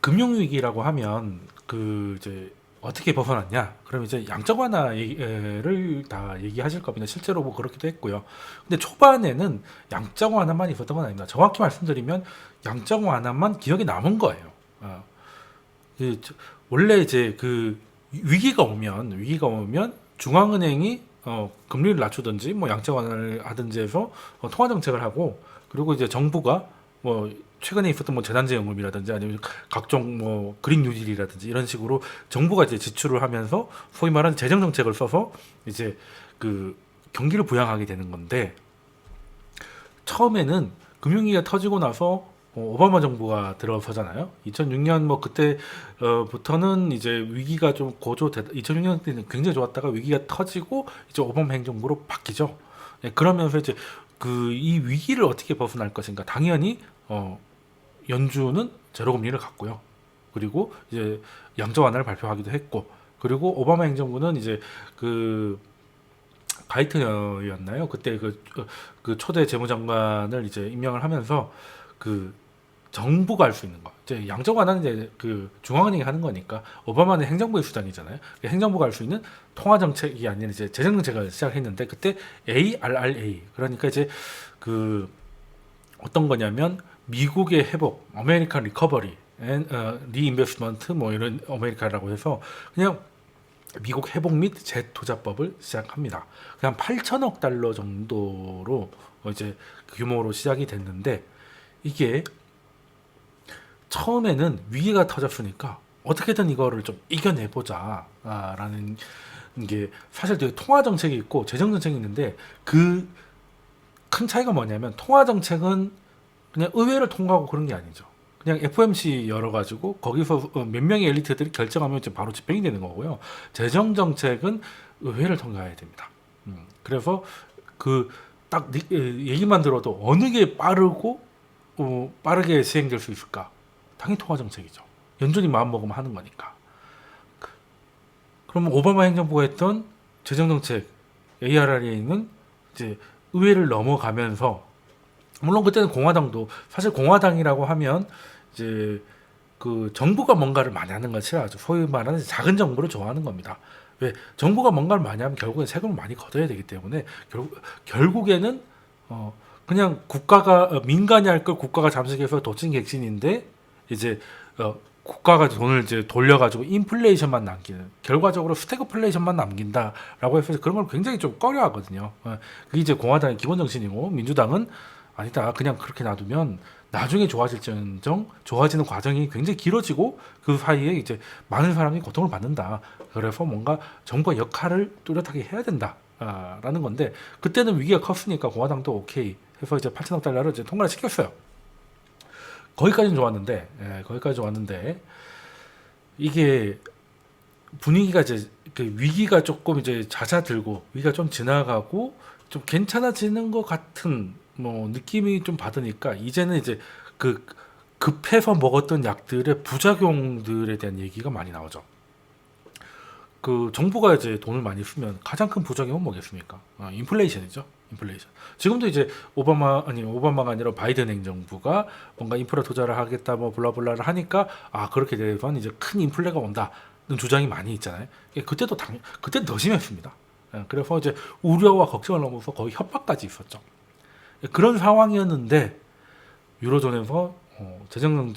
금융위기라고 하면 그 이제 어떻게 벗어났냐? 그럼 이제 양적 완화를 다 얘기하실 겁니다. 실제로 뭐 그렇기도 했고요. 근데 초반에는 양적 완화만 있었던 건 아닙니다. 정확히 말씀드리면 양적 완화만 기억에 남은 거예요. 어, 원래 이제 그 위기가 오면 중앙은행이 금리를 낮추든지 뭐 양적 완화를 하든지 해서 통화 정책을 하고, 그리고 이제 정부가 뭐 최근에 있었던 뭐 재난지원금이라든지 아니면 각종 뭐 그린 뉴딜이라든지 이런 식으로 정부가 이제 지출을 하면서 소위 말하는 재정 정책을 써서 이제 그 경기를 부양하게 되는 건데, 처음에는 금융위기가 터지고 나서 오바마 정부가 들어서잖아요. 2006년 뭐 그때부터는 이제 위기가 좀 고조돼. 2006년 때는 굉장히 좋았다가 위기가 터지고 이제 오바마 행정부로 바뀌죠. 예, 그러면서 이제 그 이 위기를 어떻게 벗어날 것인가. 당연히 연준은 제로 금리를 갔고요. 그리고 이제 양적 완화를 발표하기도 했고, 그리고 오바마 행정부는 이제 그 바이든이었나요? 그때 그 초대 재무장관을 이제 임명을 하면서 그 정부가 할 수 있는 거. 이제 양적 완화는 이제 그 중앙은행이 하는 거니까 오바마는 행정부의 수장이잖아요. 행정부가 할 수 있는 통화 정책이 아닌 이제 재정 정책을 시작했는데, 그때 ARRA, 그러니까 이제 그 어떤 거냐면 미국의 회복, 아메리칸 리커버리, 리인베스트먼트 뭐 이런 아메리카라고 해서 그냥 미국 회복 및 재투자법을 시작합니다. 그냥 8천억 달러 정도로 이제 그 규모로 시작이 됐는데, 이게 처음에는 위기가 터졌으니까 어떻게든 이거를 좀 이겨내보자 라는 게, 사실 되게 통화 정책이 있고 재정 정책이 있는데 그 큰 차이가 뭐냐면, 통화 정책은 그냥 의회를 통과하고 그런 게 아니죠. 그냥 FOMC 열어가지고 거기서 몇 명의 엘리트들이 결정하면 이제 바로 집행이 되는 거고요. 재정 정책은 의회를 통과해야 됩니다. 그래서 그 딱 얘기만 들어도 어느 게 빠르게 시행될 수 있을까? 당연히 통화 정책이죠. 연준이 마음 먹으면 하는 거니까. 그러면 오바마 행정부가 했던 재정 정책 ARRA는 이제 의회를 넘어가면서, 물론 그때는 공화당도, 사실 공화당이라고 하면 이제 그 정부가 뭔가를 많이 하는 걸 싫어하죠. 소위 말하는 작은 정부를 좋아하는 겁니다. 왜? 정부가 뭔가를 많이 하면 결국엔 세금을 많이 걷어야 되기 때문에 결국에는 그냥 국가가 민간이 할 걸 국가가 잠식해서 도찐객진인데, 이제 국가가 돈을 이제 돌려가지고 인플레이션만 남기는, 결과적으로 스태그플레이션만 남긴다라고 해서 그런 걸 굉장히 좀 꺼려하거든요. 그게 이제 공화당의 기본 정신이고, 민주당은 아니다, 그냥 그렇게 놔두면 나중에 좋아질지언정 좋아지는 과정이 굉장히 길어지고 그 사이에 이제 많은 사람이 고통을 받는다. 그래서 뭔가 정부가 역할을 뚜렷하게 해야 된다. 라는 건데, 그때는 위기가 컸으니까 공화당도 오케이 해서 이제 8천억 달러를 이제 통과를 시켰어요. 거기까지는 좋았는데, 거기까지 좋았는데, 이게 분위기가 이제 그 위기가 조금 이제 잦아들고 위기가 좀 지나가고 좀 괜찮아지는 것 같은 뭐 느낌이 좀 받으니까, 이제는 이제 그 급해서 먹었던 약들의 부작용들에 대한 얘기가 많이 나오죠. 그 정부가 이제 돈을 많이 쓰면 가장 큰 부작용은 뭐겠습니까? 인플레이션이죠. 인플레이션. 지금도 이제 오바마가 아니라 바이든 행정부가 뭔가 인프라 투자를 하겠다 뭐 블라블라를 하니까, 그렇게 되면 이제 큰 인플레가 온다는 주장이 많이 있잖아요. 그때 더 심했습니다. 그래서 이제 우려와 걱정을 넘어서 거의 협박까지 있었죠. 그런 상황이었는데 유로존에서 재정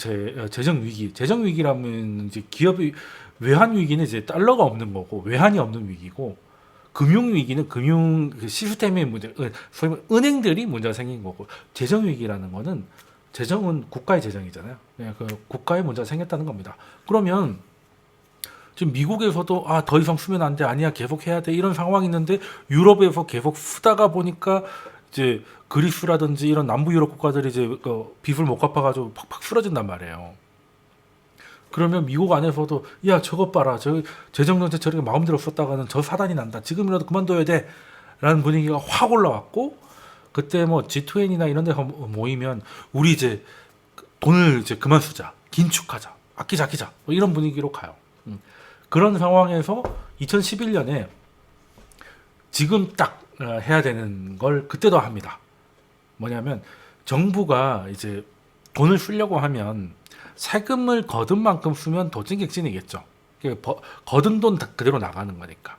위기라면 이제 기업이, 외환 위기는 이제 달러가 없는 거고 외환이 없는 위기고, 금융 위기는 금융 시스템의 문제, 소위 말해 은행들이 문제가 생긴 거고, 재정 위기라는 거는, 재정은 국가의 재정이잖아요. 그 국가의 문제가 생겼다는 겁니다. 그러면 지금 미국에서도 더 이상 쓰면 안 돼, 아니야 계속 해야 돼, 이런 상황이 있는데, 유럽에서 계속 쓰다가 보니까 이제 그리스라든지 이런 남부 유럽 국가들이 이제 빚을 못 갚아가지고 팍팍 쓰러진단 말이에요. 그러면 미국 안에서도 야 저것 봐라, 저 재정정책 저렇게 마음대로 썼다가는 저 사단이 난다, 지금이라도 그만둬야 돼 라는 분위기가 확 올라왔고, 그때 뭐 G20나 이런 데 모이면 우리 이제 돈을 이제 그만 쓰자, 긴축하자, 아끼자 뭐 이런 분위기로 가요. 그런 상황에서 2011년에 지금 딱 해야 되는 걸 그때도 합니다. 뭐냐면, 정부가 이제 돈을 쓰려고 하면 세금을 거둔 만큼 쓰면 도찐객찐이겠죠. 거둔 돈 그대로 나가는 거니까.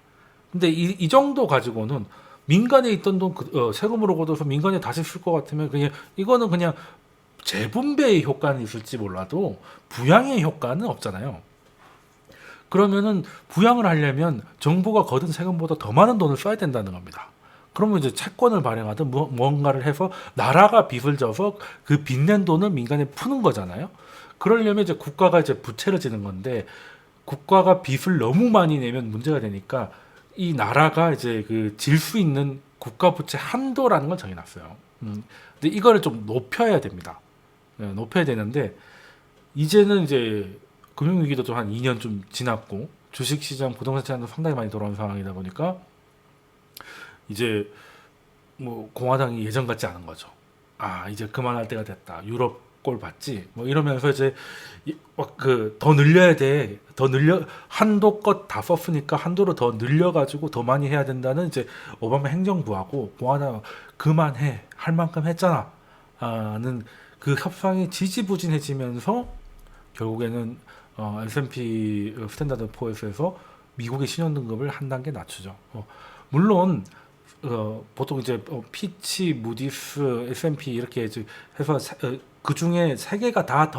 근데 이 정도 가지고는 민간에 있던 돈 세금으로 걷어서 민간에 다시 쓸 것 같으면 그냥 이거는 그냥 재분배의 효과는 있을지 몰라도 부양의 효과는 없잖아요. 그러면은 부양을 하려면 정부가 거둔 세금보다 더 많은 돈을 써야 된다는 겁니다. 그러면 이제 채권을 발행하든 무언가를 해서 나라가 빚을 져서 그 빚낸 돈을 민간에 푸는 거잖아요. 그러려면 이제 국가가 이제 부채를 지는 건데 국가가 빚을 너무 많이 내면 문제가 되니까 이 나라가 이제 그 질 수 있는 국가 부채 한도라는 걸 정해놨어요. 근데 이거를 좀 높여야 됩니다. 높여야 되는데 이제는 이제 금융위기도 좀 한 2년 좀 지났고 주식시장, 부동산 시장도 상당히 많이 돌아온 상황이다 보니까 이제 뭐 공화당이 예전 같지 않은 거죠. 아 이제 그만할 때가 됐다. 유럽 꼴 봤지. 뭐 이러면서 이제 그 더 늘려야 돼. 더 늘려 한도 것 다 썼으니까 한도를 더 늘려가지고 더 많이 해야 된다는 이제 오바마 행정부하고 공화당 그만해 할 만큼 했잖아. 는 그 협상이 지지부진해지면서 결국에는 S&P 스탠다드 포에스에서 미국의 신용등급을 한 단계 낮추죠. 물론 보통 이제 피치, 무디스, S&P 이렇게 해서 그 중에 세 개가 다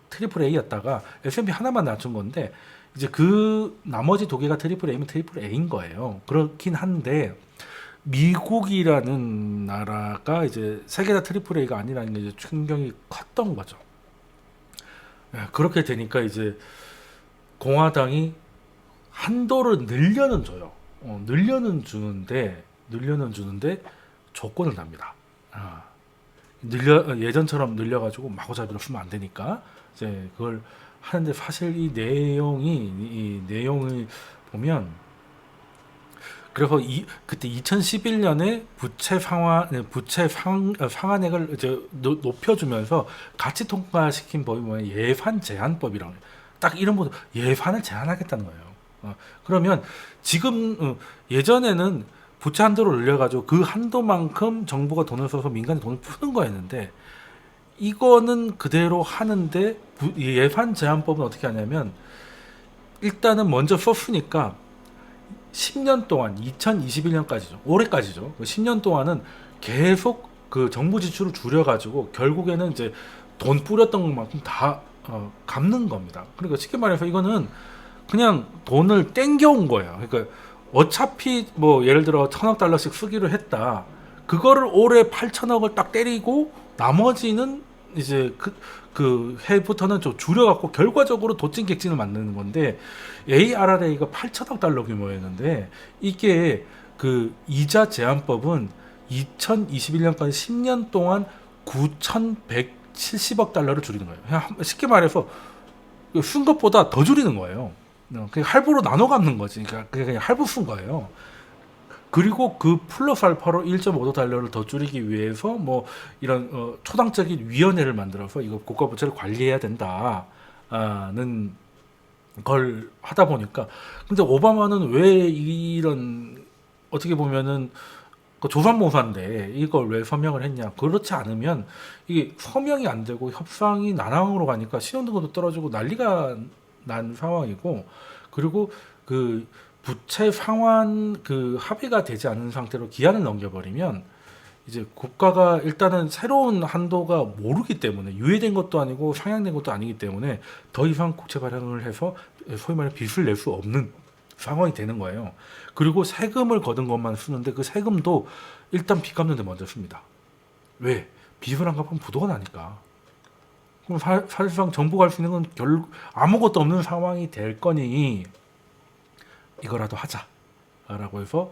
트리플 A였다가 S&P 하나만 낮춘 건데 이제 그 나머지 두 개가 트리플 A면 트리플 A인 거예요. 그렇긴 한데 미국이라는 나라가 이제 세 개 다 트리플 A가 아니라는 게 이제 충격이 컸던 거죠. 그렇게 되니까 이제 공화당이 한도를 늘려는 줘요. 늘려는 주는데 조건을 납니다. 예전처럼 늘려가지고 마구잡이로 쓰면 안 되니까 이제 그걸 하는데 사실 이 내용을 보면 그래서 그때 2011년에 부채 상한액을 이제 높여주면서 같이 통과시킨 법이 뭐냐 예산 제한법이라고 해요. 딱 이름보다 예산을 제한하겠다는 거예요. 그러면 지금 예전에는 부채 한도를 늘려가지고 그 한도만큼 정부가 돈을 써서 민간이 돈을 푸는 거였는데 이거는 그대로 하는데 예산 제한법은 어떻게 하냐면 일단은 먼저 썼으니까 10년 동안 2021년까지죠. 올해까지죠. 10년 동안은 계속 그 정부 지출을 줄여가지고 결국에는 이제 돈 뿌렸던 것만큼 다 갚는 겁니다. 그러니까 쉽게 말해서 이거는 그냥 돈을 땡겨온 거예요. 그러니까 어차피 뭐 예를 들어 1,000억 달러씩 쓰기로 했다. 그거를 올해 8천억을 딱 때리고 나머지는 이제 그 해부터는 좀 줄여갖고 결과적으로 도찐객찐을 만드는 건데 ARRA가 8천억 달러 규모였는데 이게 그 이자 제한법은 2021년까지 10년 동안 9,170억 달러를 줄이는 거예요. 그냥 쉽게 말해서 쓴 것보다 더 줄이는 거예요. 그냥 할부로 나눠 갚는 거지. 그러니까 그냥 할부 쓴 거예요. 그리고 그 플러스 알파로 1.5도 달러를 더 줄이기 위해서 뭐 이런 초당적인 위원회를 만들어서 이거 국가 부채를 관리해야 된다는 걸 하다 보니까 근데 오바마는 왜 이런 어떻게 보면은 그 조선모사인데 이걸 왜 서명을 했냐? 그렇지 않으면 이게 서명이 안 되고 협상이 난항으로 가니까 신용등급도 떨어지고 난리가 난 상황이고 그리고 그 부채 상환 그 합의가 되지 않은 상태로 기한을 넘겨버리면 이제 국가가 일단은 새로운 한도가 모르기 때문에 유예된 것도 아니고 상향된 것도 아니기 때문에 더 이상 국채 발행을 해서 소위 말해 빚을 낼 수 없는 상황이 되는 거예요. 그리고 세금을 거둔 것만 쓰는데 그 세금도 일단 빚 갚는 데 먼저 씁니다. 왜? 빚을 안 갚으면 부도가 나니까. 그럼 사실상 정부가 할 수 있는 건 아무것도 없는 상황이 될 거니 이거라도 하자라고 해서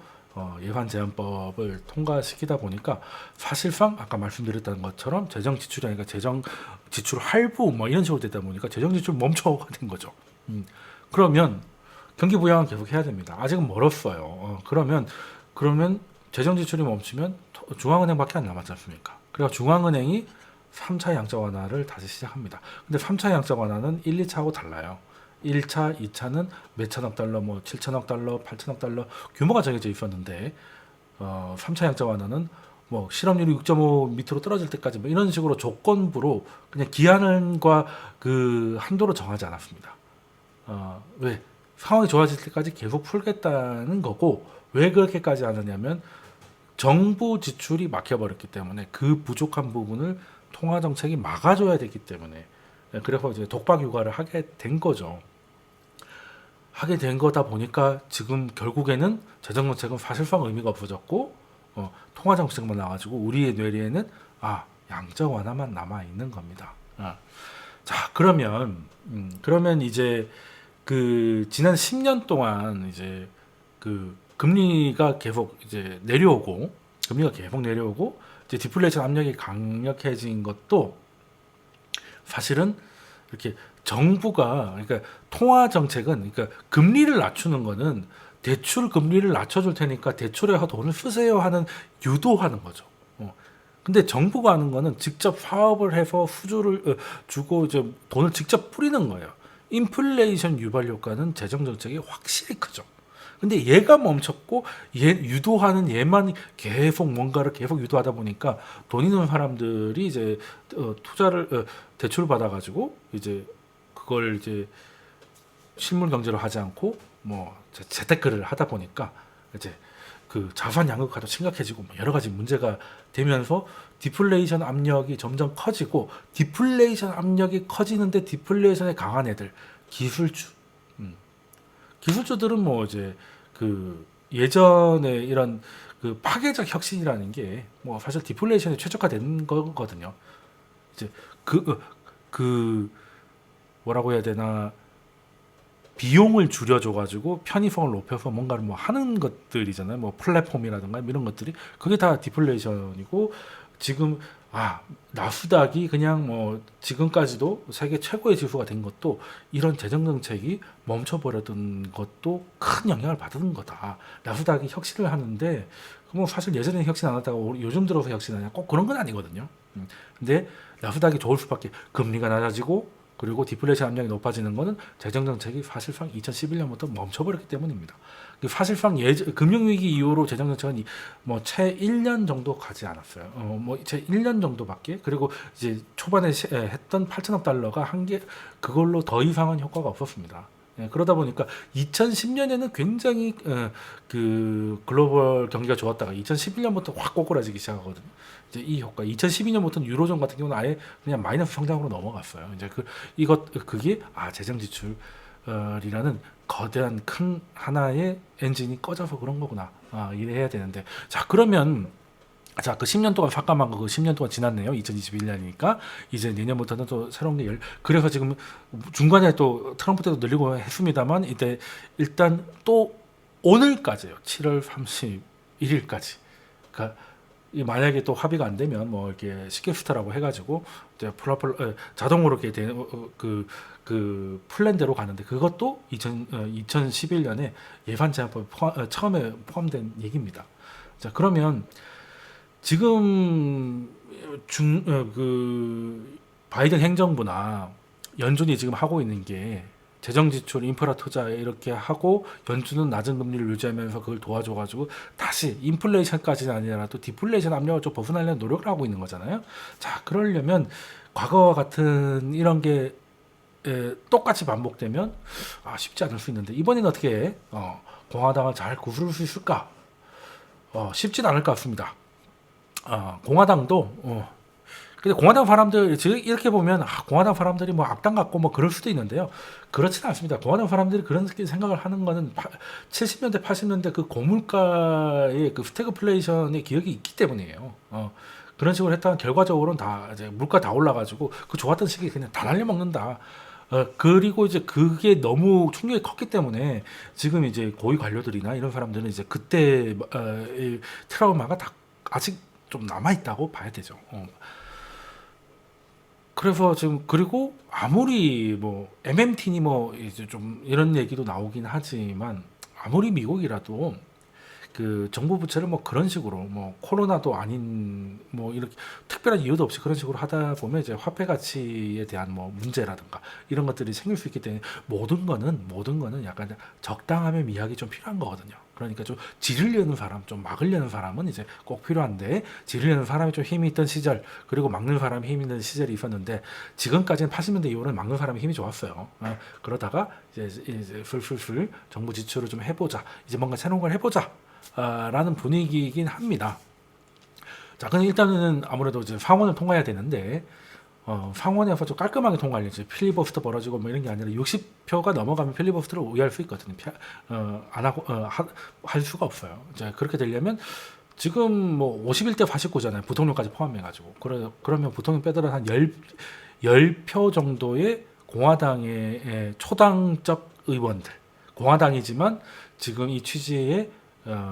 예산 제한법을 통과시키다 보니까 사실상 아까 말씀드렸던 것처럼 재정 지출이 아니라 재정 지출 할부 뭐 이런 식으로 되다 보니까 재정 지출 멈춰가 된 거죠. 그러면 경기 부양은 계속 해야 됩니다. 아직은 멀었어요. 그러면 재정 지출이 멈추면 중앙은행밖에 안 남았지 않습니까? 그래서 중앙은행이 3차 양적 완화를 다시 시작합니다. 근데 3차 양적 완화는 1, 2차하고 달라요. 1차, 2차는 몇천억 달러, 뭐 7천억 달러, 8천억 달러 규모가 정해져 있었는데 3차 양적 완화는 뭐 실업률이 6.5 밑으로 떨어질 때까지 뭐 이런 식으로 조건부로 그냥 기한과 그 한도로 정하지 않았습니다. 왜 상황이 좋아질 때까지 계속 풀겠다는 거고 왜 그렇게까지 하느냐면 정부 지출이 막혀버렸기 때문에 그 부족한 부분을 통화 정책이 막아줘야 되기 때문에 그래서 이제 독박 육아를 하게 된 거죠. 하게 된 거다 보니까 지금 결국에는 재정 정책은 사실상 의미가 없어졌고 통화 정책만 나가지고 우리의 뇌리에는 양적 완화만 남아 있는 겁니다. 자 그러면 이제 그 지난 10년 동안 이제 그 금리가 계속 이제 내려오고 이제 디플레이션 압력이 강력해진 것도 사실은 이렇게 정부가 그러니까 통화 정책은 그러니까 금리를 낮추는 거는 대출 금리를 낮춰줄 테니까 대출에 돈을 쓰세요 하는 유도하는 거죠. 근데 정부가 하는 거는 직접 사업을 해서 수주를 주고 이제 돈을 직접 뿌리는 거예요. 인플레이션 유발 효과는 재정 정책이 확실히 크죠. 근데 얘가 멈췄고 얘 유도하는 얘만 계속 뭔가를 계속 유도하다 보니까 돈 있는 사람들이 이제 투자를 대출 받아가지고 이제 그걸 이제 실물 경제로 하지 않고 뭐 재테크를 하다 보니까 이제 그 자산 양극화도 심각해지고 뭐 여러 가지 문제가 되면서 디플레이션 압력이 점점 커지고 디플레이션 압력이 커지는데 디플레이션에 강한 애들 기술주들은 뭐 이제 그 예전에 이런 그 파괴적 혁신이라는 게 뭐 사실 디플레이션에 최적화된 거거든요. 이제 그 뭐라고 해야 되나 비용을 줄여줘가지고 편의성을 높여서 뭔가를 뭐 하는 것들이잖아요. 뭐 플랫폼이라든가 이런 것들이 그게 다 디플레이션이고 지금 나스닥이 그냥 뭐 지금까지도 세계 최고의 지수가 된 것도 이런 재정 정책이 멈춰버렸던 것도 큰 영향을 받은 거다. 나스닥이 혁신을 하는데 뭐 사실 예전에 혁신 안 하다가 요즘 들어서 혁신하냐 꼭 그런 건 아니거든요. 근데 나스닥이 좋을 수밖에 금리가 낮아지고 그리고 디플레이션 압력이 높아지는 것은 재정 정책이 사실상 2011년부터 멈춰버렸기 때문입니다. 사실상 금융위기 이후로 재정 정책은 뭐 채 1년 정도 가지 않았어요. 뭐채 1년 정도밖에. 그리고 이제 초반에 했던 8천억 달러가 그걸로 더 이상은 효과가 없었습니다. 그러다 보니까 2010년에는 굉장히 그 글로벌 경기가 좋았다가 2011년부터 확 꼬꾸라지기 시작하거든요. 이제 이 효과 2012년부터는 유로존 같은 경우는 아예 그냥 마이너스 성장으로 넘어갔어요. 이제 그게 재정 지출이라는 거대한 큰 하나의 엔진이 꺼져서 그런 거구나. 이래야 되는데 그러면 그 10년 동안 삭감한 거 10년 동안 지났네요. 2021년이니까 이제 내년부터는 또 새로운 게 그래서 지금 중간에 또 트럼프 때도 늘리고 했습니다만 이때 일단 또 오늘까지요. 7월 31일까지. 그러니까 만약에 또 합의가 안 되면 뭐 이렇게 시계스타라고 해가지고 이제 자동으로 이렇게 되는 그 플랜대로 가는데 그것도 2011년에 예산 제한법 처음에 포함된 얘기입니다. 그러면 지금 그 바이든 행정부나 연준이 지금 하고 있는 게 재정 지출, 인프라 투자 이렇게 하고 연준은 낮은 금리를 유지하면서 그걸 도와줘가지고 다시 인플레이션까지는 아니라도 디플레이션 압력을 좀 벗어나려는 노력을 하고 있는 거잖아요. 그러려면 과거와 같은 이런 게 똑같이 반복되면 쉽지 않을 수 있는데 이번에는 어떻게 공화당을 잘 구슬 수 있을까? 쉽진 않을 것 같습니다. 공화당도 근데 공화당 사람들 지금 이렇게 보면 공화당 사람들이 뭐 악당 같고 뭐 그럴 수도 있는데요. 그렇지는 않습니다. 공화당 사람들이 그런 생각을 하는 거는 70년대 80년대 그 고물가의 그 스태그플레이션의 기억이 있기 때문이에요. 그런 식으로 했다가 결과적으로는 다 이제 물가 다 올라가지고 그 좋았던 시기 그냥 다 날려먹는다. 그리고 이제 그게 너무 충격이 컸기 때문에 지금 이제 고위 관료들이나 이런 사람들은 이제 그때 이 트라우마가 다 아직 좀 남아 있다고 봐야 되죠. 그래서 지금 그리고 아무리 뭐 MMT니 뭐 이제 좀 이런 얘기도 나오긴 하지만 아무리 미국이라도 그 정부 부채를 뭐 그런 식으로 뭐 코로나도 아닌 뭐 이렇게 특별한 이유도 없이 그런 식으로 하다 보면 이제 화폐 가치에 대한 뭐 문제라든가 이런 것들이 생길 수 있기 때문에 모든 거는 약간 적당함의 미학이 좀 필요한 거거든요. 그러니까 좀 지르려는 사람, 좀 막으려는 사람은 이제 꼭 필요한데 지르려는 사람이 좀 힘이 있던 시절 그리고 막는 사람이 힘이 있는 시절이 있었는데 지금까지는 80년대 이후로는 막는 사람이 힘이 좋았어요. 그러다가 이제 슬슬 정부 지출을 좀 해보자. 이제 뭔가 새로운 걸 해보자. 라는 분위기이긴 합니다. 자, 근데 일단은 아무래도 이제 상원을 통과해야 되는데 상원에서 좀 깔끔하게 통과하려지 필리버스터 벌어지고 뭐 이런 게 아니라 60표가 넘어가면 필리버스터를 우회할 수 있거든요. 안 하고 할 수가 없어요. 이제 그렇게 되려면 지금 뭐 51대 49잖아요. 부통령까지 포함해가지고 그러면 부통령 빼더라 한 10표 정도의 공화당의 초당적 의원들 공화당이지만 지금 이 취지에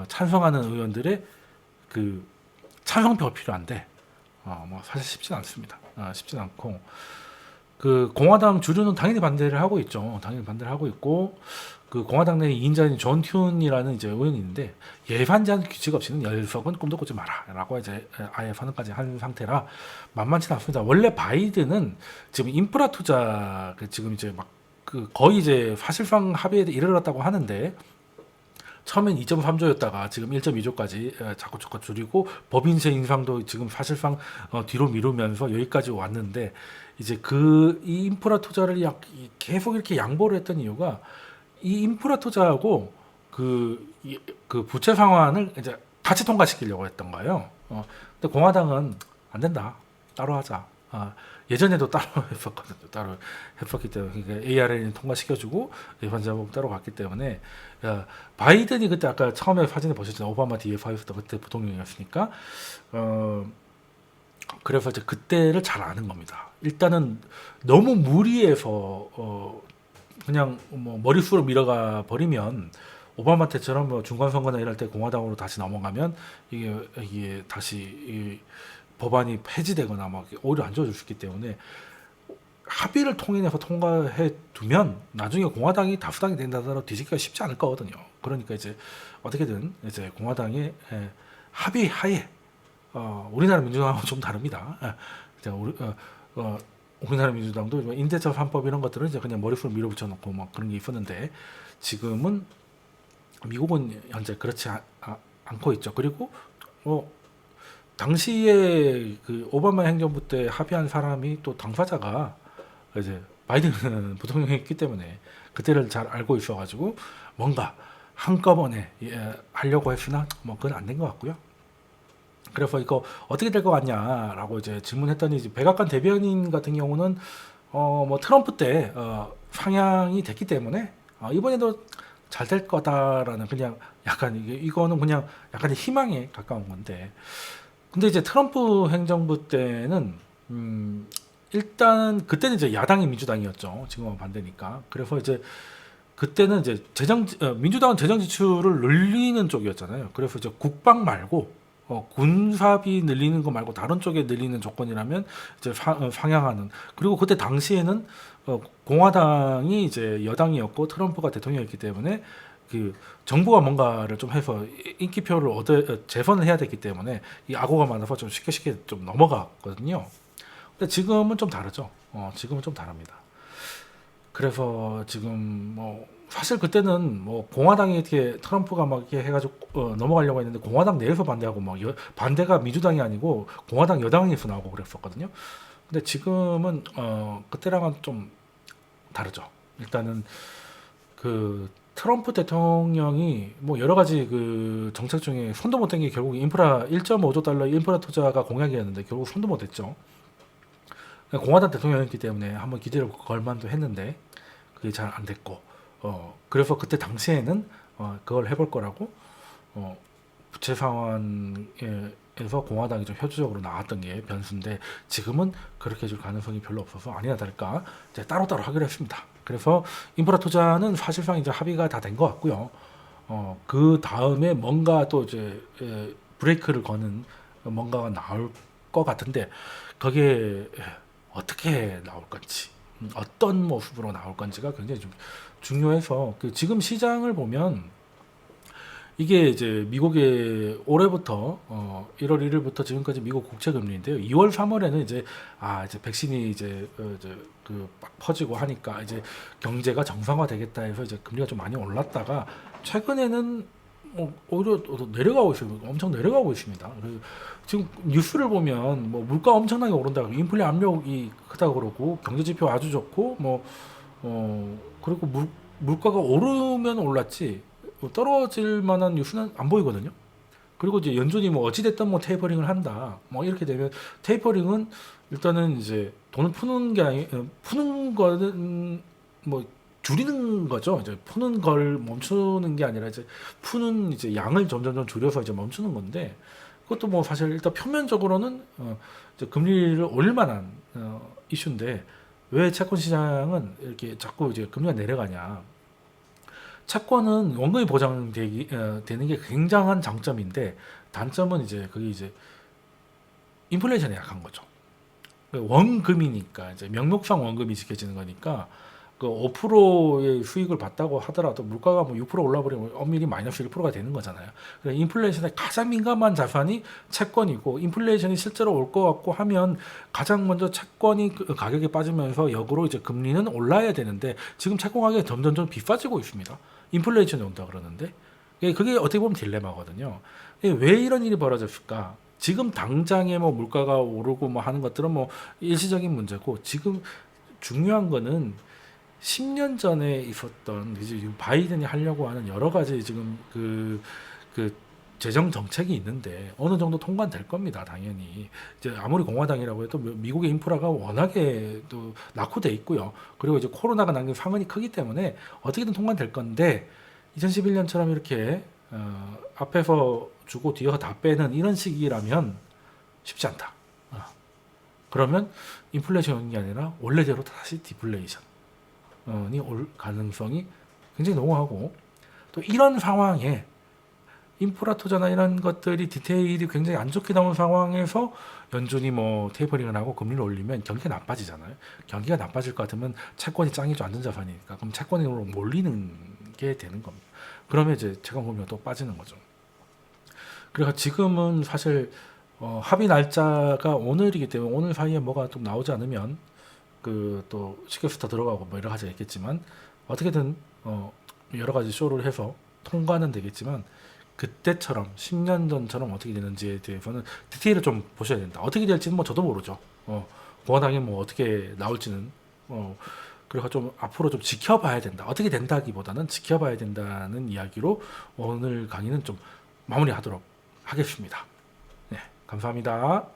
찬성하는 의원들의 그 찬성표가 필요한데 뭐 사실 쉽진 않습니다. 쉽진 않고 그 공화당 주류는 당연히 반대를 하고 있죠. 당연히 반대를 하고 있고 그 공화당 내 2인자인 존 튠이라는 이제 의원이 있는데 예반제한 규칙 없이는 열석은 꿈도 꾸지 마라라고 이제 아예 선언까지 한 상태라 만만치 않습니다. 원래 바이든은 지금 인프라 투자 지금 이제 막 그 거의 이제 사실상 합의에 이르렀다고 하는데 처음엔 2.3조였다가 지금 1.2조까지 자꾸 줄이고 법인세 인상도 지금 사실상 뒤로 미루면서 여기까지 왔는데 이제 이 인프라 투자를 계속 이렇게 양보를 했던 이유가 이 인프라 투자하고 그 부채 상환을 이제 같이 통과시키려고 했던 거예요. 근데 공화당은 안 된다. 따로 하자. 예전에도 따로 했었거든요. 따로 했었기 때문에 그러니까 ARL을 통과시켜주고 예반자법 따로 갔기 때문에 바이든이 그때 아까 처음에 사진을 보셨잖아요. 오바마 뒤에 서 있었던 그때 부통령이었으니까 그래서 이제 그때를 잘 아는 겁니다. 일단은 너무 무리해서 그냥 뭐 머릿수로 밀어가 버리면 오바마 때처럼 뭐 중간 선거나 이럴 때 공화당으로 다시 넘어가면 이게 다시 이 법안이 폐지되거나 막 오히려 안 좋아질 수 있기 때문에 합의를 통해서 통과해 두면 나중에 공화당이 다수당이 된다더라도 뒤집기가 쉽지 않을 거거든요. 그러니까 이제 어떻게든 이제 공화당의 합의 하에 우리나라 민주당하고 좀 다릅니다. 우리나라 민주당도 임대차 3법 이런 것들은 이제 그냥 머릿수로 밀어붙여 놓고 막 그런 게 있었는데 지금은 미국은 현재 그렇지 않고 있죠. 그리고 당시에 그 오바마 행정부 때 합의한 사람이 또 당사자가 이제 바이든 부통령이었기 때문에 그때를 잘 알고 있어가지고 뭔가 한꺼번에 하려고 했으나 뭐 그건 안 된 것 같고요. 그래서 이거 어떻게 될 것 같냐라고 이제 질문했더니 이제 백악관 대변인 같은 경우는 뭐 트럼프 때 상향이 됐기 때문에 이번에도 잘 될 거다라는 그냥 약간 이거는 그냥 약간의 희망에 가까운 건데 근데 이제 트럼프 행정부 때는 일단 그때는 이제 야당이 민주당이었죠. 지금은 반대니까. 그래서 이제 그때는 이제 민주당은 재정 지출을 늘리는 쪽이었잖아요. 그래서 이제 국방 말고 군사비 늘리는 거 말고 다른 쪽에 늘리는 조건이라면 이제 상향하는. 그리고 그때 당시에는 공화당이 이제 여당이었고 트럼프가 대통령이었기 때문에 그 정부가 뭔가를 좀 해서 인기표를 재선을 해야 되기 때문에 이 악오가 많아서 좀 쉽게 좀 넘어갔거든요. 근데 지금은 좀 다르죠. 지금은 좀 다릅니다. 그래서 지금 뭐 사실 그때는 뭐 공화당이 이렇게 트럼프가 막 이렇게 해가지고 넘어가려고 했는데 공화당 내에서 반대하고 막 반대가 민주당이 아니고 공화당 여당에서 나오고 그랬었거든요. 근데 지금은 그때랑은 좀 다르죠. 일단은 그 트럼프 대통령이 뭐 여러 가지 그 정책 중에 손도 못 댄 게 결국 인프라 1.5조 달러 인프라 투자가 공약이었는데 결국 손도 못 댔죠. 공화당 대통령이었기 때문에 한번 기대를 걸만도 했는데 그게 잘 안 됐고 그래서 그때 당시에는 그걸 해볼 거라고 부채 상환에서 공화당이 좀 효주적으로 나왔던 게 변수인데 지금은 그렇게 해줄 가능성이 별로 없어서 아니나 다를까 이제 따로따로 하기로 했습니다. 그래서 인프라 투자는 사실상 이제 합의가 다 된 것 같고요. 그 다음에 뭔가 또 이제 브레이크를 거는 뭔가가 나올 것 같은데 거기에 어떻게 나올 건지 어떤 모습으로 나올 건지가 굉장히 좀 중요해서 지금 시장을 보면 이게 이제 미국의 올해부터 1월 1일부터 지금까지 미국 국채 금리인데요. 2월 3월에는 이제 백신이 이제 막 퍼지고 하니까 이제 경제가 정상화되겠다 해서 이제 금리가 좀 많이 올랐다가 최근에는 오히려 내려가고 있어요. 엄청 내려가고 있습니다. 지금 뉴스를 보면 뭐 물가 엄청나게 오른다, 인플레 압력이 크다 그러고 경제 지표 아주 좋고 그리고 물가가 오르면 올랐지 떨어질 만한 뉴스는 안 보이거든요. 그리고 이제 연준이 뭐 어찌됐든 뭐 테이퍼링을 한다. 뭐 이렇게 되면 테이퍼링은 일단은 이제 돈을 푸는 게 아니 푸는 거는 뭐 줄이는 거죠. 이제 푸는 걸 멈추는 게 아니라 이제 푸는 이제 양을 점점점 줄여서 이제 멈추는 건데 그것도 뭐 사실 일단 표면적으로는 이제 금리를 올릴 만한 이슈인데 왜 채권 시장은 이렇게 자꾸 이제 금리가 내려가냐? 채권은 원금이 되는 게 굉장한 장점인데 단점은 이제 그게 이제 인플레이션에 약한 거죠. 원금이니까 이제 명목상 원금이 지켜지는 거니까 그 5%의 수익을 받다고 하더라도 물가가 뭐 6% 올라버리면 엄밀히 마이너스 1%가 되는 거잖아요. 그래서 인플레이션에 가장 민감한 자산이 채권이고 인플레이션이 실제로 올 것 같고 하면 가장 먼저 채권이 가격이 빠지면서 역으로 이제 금리는 올라야 되는데 지금 채권 가격이 점점 비싸지고 있습니다. 인플레이션이 온다 그러는데 그게 어떻게 보면 딜레마거든요. 왜 이런 일이 벌어졌을까? 지금 당장에 뭐 물가가 오르고 뭐 하는 것들은 뭐 일시적인 문제고 지금 중요한 거는 10년 전에 있었던 이제 바이든이 하려고 하는 여러 가지 지금 그 재정 정책이 있는데 어느 정도 통과될 겁니다. 당연히 이제 아무리 공화당이라고 해도 미국의 인프라가 워낙에 또 낙후돼 있고요. 그리고 이제 코로나가 남긴 상흔이 크기 때문에 어떻게든 통과될 건데 2011년처럼 이렇게 앞에서 주고 뒤에서 다 빼는 이런 식이라면 쉽지 않다. 그러면 인플레이션이 오는 게 아니라 원래대로 다시 디플레이션. 올 가능성이 굉장히 농후하고 또 이런 상황에 인프라 투자나 이런 것들이 디테일이 굉장히 안 좋게 나온 상황에서 연준이 뭐 테이퍼링을 하고 금리를 올리면 경기가 나빠지잖아요. 경기가 나빠질 것 같으면 채권이 짱이죠. 안전자산이니까. 그럼 채권으로 몰리는 게 되는 겁니다. 그러면 이제 채권 금리가 또 빠지는 거죠. 그래서 지금은 사실 합의 날짜가 오늘이기 때문에 오늘 사이에 뭐가 좀 나오지 않으면 또 시계수터 들어가고 뭐 여러 가지가 있겠지만 어떻게든 여러 가지 쇼를 해서 통과는 되겠지만 그때처럼 10년 전처럼 어떻게 되는지에 대해서는 디테일을 좀 보셔야 된다. 어떻게 될지는 뭐 저도 모르죠. 공화당이 뭐 어떻게 나올지는 그래서 좀 앞으로 좀 지켜봐야 된다. 어떻게 된다기보다는 지켜봐야 된다는 이야기로 오늘 강의는 좀 마무리하도록 하겠습니다. 네, 감사합니다.